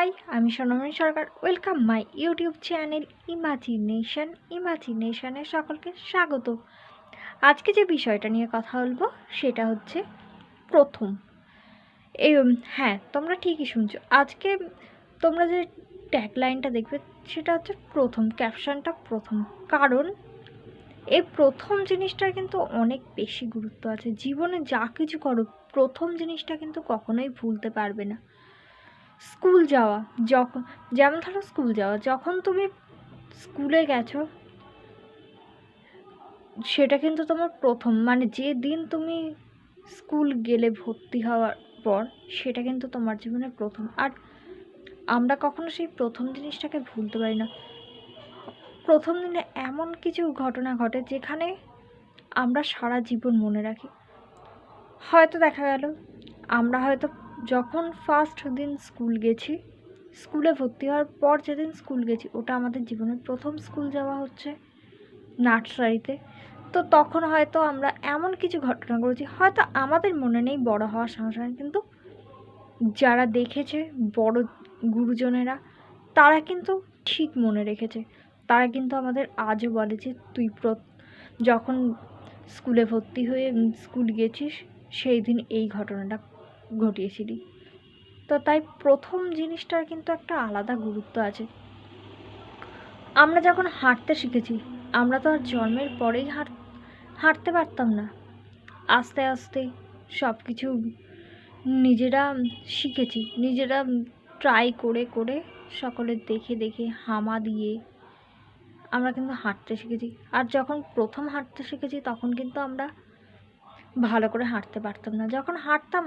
High, আমি সোনামণি সরকার। Welcome my YouTube channel ইমাজিনেশনে সকলকে স্বাগত। আজকে যে বিষয়টা নিয়ে কথা বলবো সেটা হচ্ছে প্রথম। হ্যাঁ, তোমরা ঠিকই শুনছো। আজকে তোমরা যে ট্যাগলাইনটা দেখবে সেটা হচ্ছে প্রথম, ক্যাপশনটা প্রথম। কারণ এই প্রথম জিনিসটার কিন্তু অনেক বেশি গুরুত্ব আছে। জীবনে যা কিছু করো, প্রথম জিনিসটা কিন্তু কখনোই ভুলতে পারবে না। স্কুল যাওয়া, যেমন ধরো স্কুল যাওয়া, যখন তুমি স্কুলে গেছো সেটা কিন্তু তোমার প্রথম, মানে যে দিন তুমি স্কুল গেলে ভর্তি হওয়ার পর সেটা কিন্তু তোমার জীবনের প্রথম। আর আমরা কখনো সেই প্রথম জিনিসটাকে ভুলতে পারি না। প্রথম দিনে এমন কিছু ঘটনা ঘটে যেখানে আমরা সারা জীবন মনে রাখি। হয়তো দেখা গেল আমরা হয়তো যখন ফার্স্ট দিন স্কুল গেছি, স্কুলে ভর্তি হওয়ার পর যেদিন স্কুল গেছি ওটা আমাদের জীবনের প্রথম স্কুল যাওয়া হচ্ছে নার্সারিতে। তো তখন হয়তো আমরা এমন কিছু ঘটনা করেছি, হয়তো আমাদের মনে নেই বড় হওয়ার সঙ্গে সঙ্গে, কিন্তু যারা দেখেছে বড় গুরুজনেরা তারা কিন্তু ঠিক মনে রেখেছে। তারা কিন্তু আমাদের আজও বলে যে তুই যখন স্কুলে ভর্তি হয়ে স্কুল গেছিস সেই দিন এই ঘটনাটা ঘটিয়েছিলি। তো তাই প্রথম জিনিসটার কিন্তু একটা আলাদা গুরুত্ব আছে। আমরা যখন হাঁটতে শিখেছি, আমরা তো আর জন্মের পরেই হাঁটতে পারতাম না। আস্তে আস্তে সব কিছু নিজেরা শিখেছি, নিজেরা ট্রাই করে করে সকলের দেখে দেখে হামা দিয়ে আমরা কিন্তু হাঁটতে শিখেছি। আর যখন প্রথম হাঁটতে শিখেছি তখন কিন্তু আমরা ভালো করে হাঁটতে পারতাম না। যখন হাঁটতাম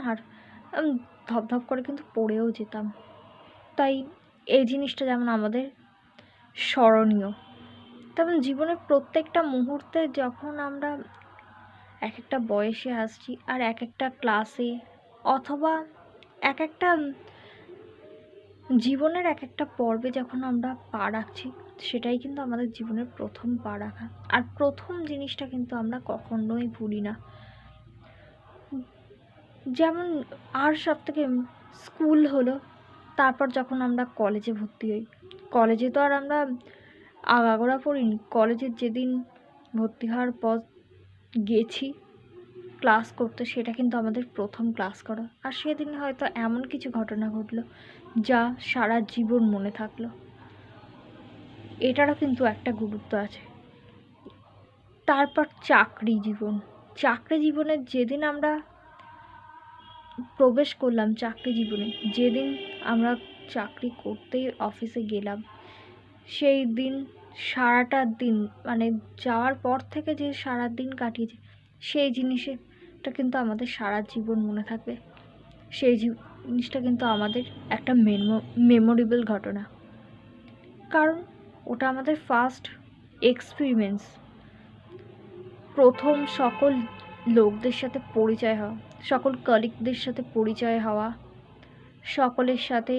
ধপধপ করে কিন্তু পড়েও যেতাম। তাই এই জিনিসটা যেমন আমাদের স্মরণীয়, তেমন জীবনের প্রত্যেকটা মুহূর্তে যখন আমরা এক একটা বয়সে আসছি আর এক একটা ক্লাসে অথবা এক একটা জীবনের এক একটা পর্বে যখন আমরা পা রাখছি, সেটাই কিন্তু আমাদের জীবনের প্রথম পা রাখা। আর প্রথম জিনিসটা কিন্তু আমরা কখনোই ভুলি না। যেমন আর সব থেকে স্কুল হলো, তারপর যখন আমরা কলেজে ভর্তি হই, কলেজে তো আর আমরা আগাগোড়া পড়িনি। কলেজের যেদিন ভর্তি হওয়ার পর গেছি ক্লাস করতে, সেটা কিন্তু আমাদের প্রথম ক্লাস করা। আর সেদিন হয়তো এমন কিছু ঘটনা ঘটলো যা সারা জীবন মনে থাকলো। এটারও কিন্তু একটা গুরুত্ব আছে। তারপর চাকরি জীবনের যেদিন আমরা প্রবেশ করলাম, চাকরি জীবনে যেদিন আমরা চাকরি করতে অফিসে গেলাম, সেই দিন সারাটা দিন, মানে যাওয়ার পর থেকে যে সারা দিন কাটিয়েছি, সেই জিনিসটা কিন্তু আমাদের সারা জীবন মনে থাকবে। সেই জিনিসটা কিন্তু আমাদের একটা মেমোরেবল ঘটনা, কারণ ওটা আমাদের ফার্স্ট এক্সপিরিয়েন্স। প্রথম সকল লোকদের সাথে পরিচয় হওয়া, সকল কলিগদের সাথে পরিচয় হওয়া, সকলের সাথে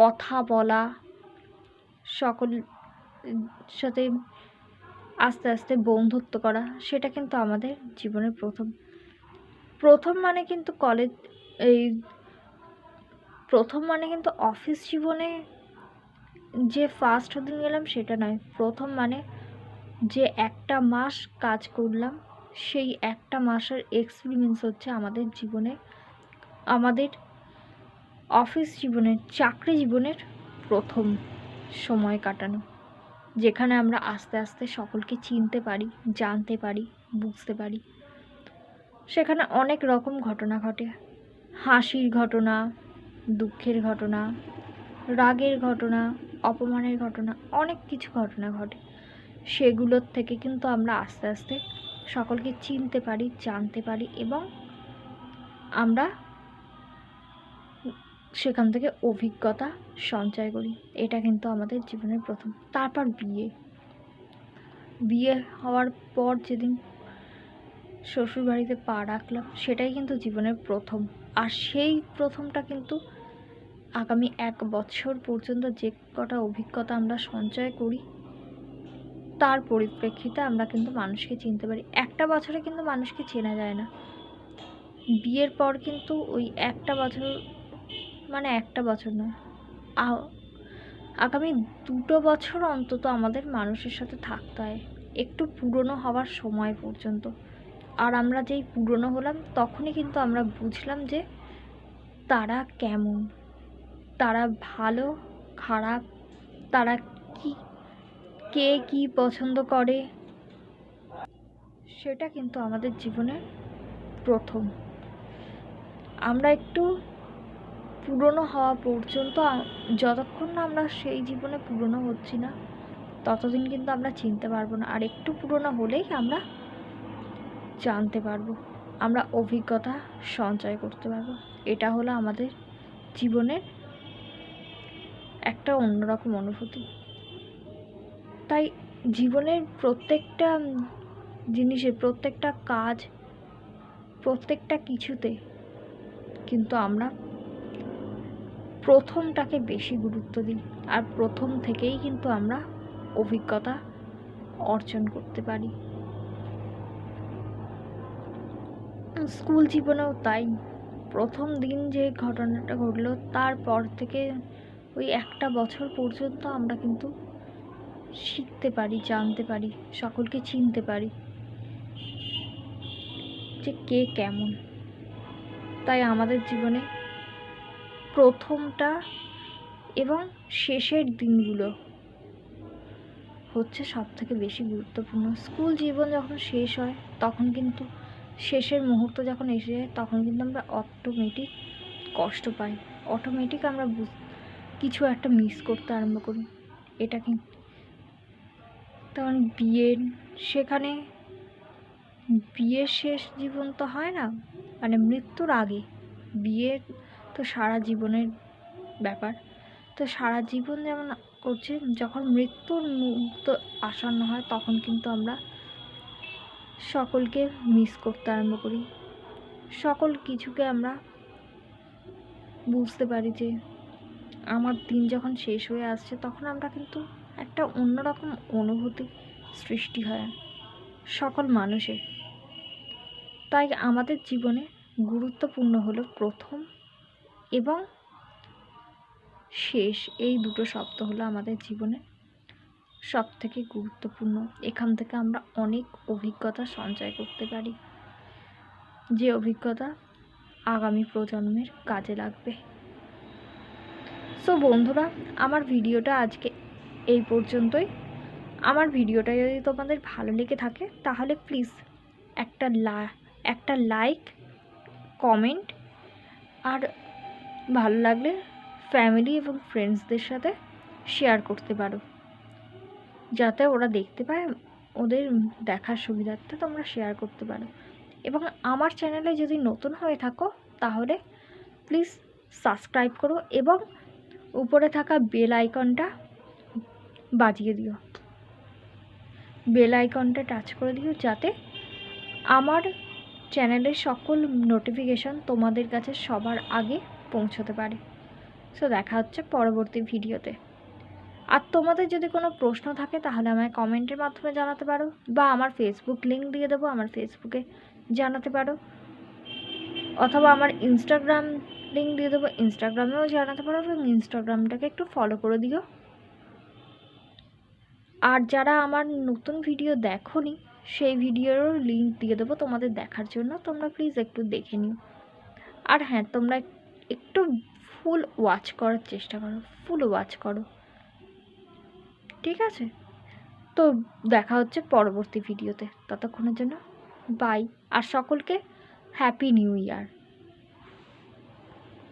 কথা বলা, সকল সাথে আস্তে আস্তে বন্ধুত্ব করা, সেটা কিন্তু আমাদের জীবনের প্রথম মানে কিন্তু প্রথম মানে কিন্তু অফিস জীবনে যে ফার্স্ট দিন গেলাম সেটা নয়। প্রথম মানে যে একটা মাস কাজ করলাম, সেই একটা মাসের এক্সপিরিয়েন্স হচ্ছে আমাদের জীবনে, আমাদের অফিস জীবনের, চাকরি জীবনের প্রথম সময় কাটানো, যেখানে আমরা আস্তে আস্তে সকলকে চিনতে পারি, জানতে পারি, বুঝতে পারি। সেখানে অনেক রকম ঘটনা ঘটে, হাসির ঘটনা, দুঃখের ঘটনা, রাগের ঘটনা, অপমানের ঘটনা, অনেক কিছু ঘটনা ঘটে। সেগুলোর থেকে কিন্তু আমরা আস্তে আস্তে সকলকে চিনতে পারি, জানতে পারি, এবং আমরা সেখান থেকে অভিজ্ঞতা সঞ্চয় করি। এটা কিন্তু আমাদের জীবনের প্রথম। তারপর বিয়ে হওয়ার পর যেদিন শ্বশুরবাড়িতে পা রাখলাম, সেটাই কিন্তু জীবনের প্রথম। আর সেই প্রথমটা কিন্তু আগামী 1 বছর পর্যন্ত যে কটা অভিজ্ঞতা আমরা সঞ্চয় করি, তার পরিপ্রেক্ষিতে আমরা কিন্তু মানুষকে চিনতে পারি। একটা বছরে কিন্তু মানুষকে চেনা যায় না। বিয়ের পর কিন্তু ওই একটা বছর, মানে একটা বছর নয়, আগামী 2 বছর অন্তত আমাদের মানুষের সাথে থাকতে হয়, একটু পুরনো হওয়ার সময় পর্যন্ত। আর আমরা যেই পুরনো হলাম তখনই কিন্তু আমরা বুঝলাম যে তারা কেমন, তারা ভালো খারাপ, তারা কি, কে কী পছন্দ করে, সেটা কিন্তু আমাদের জীবনের প্রথম। আমরা একটু পুরনো হওয়া পর্যন্ত, যতক্ষণ না আমরা সেই জীবনে পুরনো হচ্ছি না ততদিন কিন্তু আমরা চিনতে পারবো না। আর একটু পুরনো হলেই আমরা জানতে পারবো, আমরা অভিজ্ঞতা সঞ্চয় করতে পারবো। এটা হলো আমাদের জীবনের একটা অন্যরকম অনুভূতি। তাই জীবনের প্রত্যেকটা জিনিসে, প্রত্যেকটা কাজ, প্রত্যেকটা কিছুতে কিন্তু আমরা প্রথমটাকে বেশি গুরুত্ব দিই। আর প্রথম থেকেই কিন্তু আমরা অভিজ্ঞতা অর্জন করতে পারি। স্কুল জীবনেও তাই। প্রথম দিন যে ঘটনাটা ঘটলো তারপর থেকে ওই একটা বছর পর্যন্ত আমরা কিন্তু শিখতে পারি, জানতে পারি, সকলকে চিনতে পারি যে কে কেমন। তাই আমাদের জীবনে প্রথমটা এবং শেষের দিনগুলো হচ্ছে সবথেকে বেশি গুরুত্বপূর্ণ। স্কুল জীবন যখন শেষ হয় তখন কিন্তু, শেষের মুহূর্ত যখন এসে যায় তখন কিন্তু আমরা অটোমেটিক কষ্ট পাই, অটোমেটিক আমরা কিছু একটা মিস করতে আরম্ভ করি। এটা কিন্তু তেমন বিয়ের, সেখানে বিয়ের শেষ জীবন তো হয় না, মানে মৃত্যুর আগে। বিয়ের তো সারা জীবনের ব্যাপার, তো সারা জীবন যেমন করছে, যখন মৃত্যুর মুহূর্ত আসন্ন হয় তখন কিন্তু আমরা সকলকে মিস করতে আরম্ভ করি, সকল কিছুকে আমরা বুঝতে পারি যে আমার দিন যখন শেষ হয়ে আসছে তখন আমরা কিন্তু একটা অন্যরকম অনুভূতি সৃষ্টি হয় সকল মানুষের। তাই আমাদের জীবনে গুরুত্বপূর্ণ হলো প্রথম এবং শেষ, এই দুটো শব্দ হলো আমাদের জীবনে সবথেকে গুরুত্বপূর্ণ। এখান থেকে আমরা অনেক অভিজ্ঞতা সঞ্চয় করতে পারি, যে অভিজ্ঞতা আগামী প্রজন্মের কাজে লাগবে। সো বন্ধুরা, আমার ভিডিওটা আজকে এই পর্যন্তই। আমার ভিডিওটা যদি তোমাদের ভালো লেগে থাকে তাহলে প্লিজ একটা লাইক, কমেন্ট, আর ভালো লাগলে ফ্যামিলি এবং ফ্রেন্ডসদের সাথে শেয়ার করতে পারো, যাতে ওরা দেখতে পায়, ওদের দেখার সুবিধার্থে তোমরা শেয়ার করতে পারো। এবং আমার চ্যানেলে যদি নতুন হয়ে থাকো তাহলে প্লিজ সাবস্ক্রাইব করো এবং উপরে থাকা বেল আইকনটা বাজিয়ে দিও, বেল আইকনটা টাচ করে দিও, যাতে আমার চ্যানেলের সকল নোটিফিকেশন তোমাদের কাছে সবার আগে পৌঁছতে পারে। সো দেখা হচ্ছে পরবর্তী ভিডিওতে। আর তোমাদের যদি কোনো প্রশ্ন থাকে তাহলে আমায় কমেন্টের মাধ্যমে জানাতে পারো, বা আমার ফেসবুক লিঙ্ক দিয়ে দেবো, আমার ফেসবুকে জানাতে পারো, অথবা আমার ইনস্টাগ্রাম লিঙ্ক দিয়ে দেবো, ইনস্টাগ্রামেও জানাতে পারো, এবং ইনস্টাগ্রামটাকে একটু ফলো করে দিও। আর যারা আমার নতুন ভিডিও দেখোনি সেই ভিডিওরও লিঙ্ক দিয়ে দেবো তোমাদের দেখার জন্য, তোমরা প্লিজ একটু দেখে নিও। আর হ্যাঁ, তোমরা একটু ফুল ওয়াচ করার চেষ্টা করো, ফুল ওয়াচ করো, ঠিক আছে? তো দেখা হচ্ছে পরবর্তী ভিডিওতে, ততক্ষণের জন্য বাই। আর সকলকে হ্যাপি নিউ ইয়ার।